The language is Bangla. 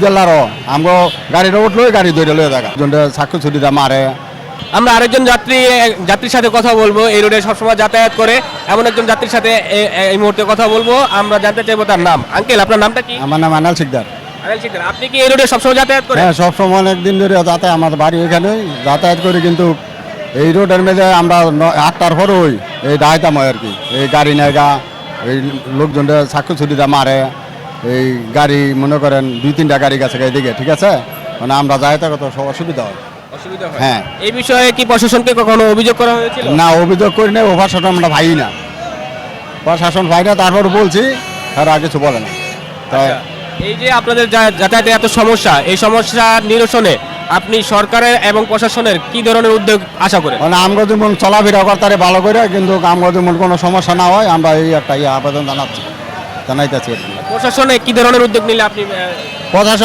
জেলারও আমগো গাড়িটা উঠলো গাড়ি ধরে লয়ে দেখা সাক্ষী ছুটিটা মারে। আমরা আরেকজন যাত্রীর সাথে কথা বলবো, এই রোডে সবসময় যাতায়াত করে এমন একজন যাত্রীর সাথে এই মুহূর্তে কথা বলবো। আমরা জানতে চাইবো তার নাম। আঙ্কেল, আপনার নামটা কি? আমার নাম আনাল শিকদার। আনিল শিকদার, আপনি কি এই রোডে সবসময় যাতায়াত করেন? হ্যাঁ, সবসময় অনেকদিন ধরে যাতায়াত, আমাদের বাড়ি এখানে যাতায়াত করি, কিন্তু এই রোডের মধ্যে আমরা 8টার পর ওই এই ডাইতাম আর কি, এই গাড়ি নেগা এই লোকজনদের সাক্ষী ছুটিটা মারে। এই গাড়ি মনে করেন 2-3টা গাড়ি গেছে এদিকে, ঠিক আছে, মানে আমরা যাতায়াত সব অসুবিধা হয়। অসুবিধা হয়? হ্যাঁ। এই বিষয়ে কি প্রশাসনকে কখনো অভিযোগ করা হয়েছিল? না, অভিযোগ করি না, প্রশাসন আমরা ভাই না, প্রশাসন ভাই না, তারপর বলছি তারা আর কিছু বলে না। তাই এই যে আপনাদের যাতায়াতের এত সমস্যা, এই সমস্যা নিরসনে আপনি সরকারের এবং প্রশাসনের কি ধরনের উদ্যোগ আশা করেন? মানে আমরা যেমন চলাফেরা করতে ভালো করে, কিন্তু আমরা যেমন কোনো সমস্যা না হয়, আমরা এই একটা আবেদন জানাইতেছি। প্রশাসনে কি ধরনের উদ্যোগ নিলে আপনি প্রশাসন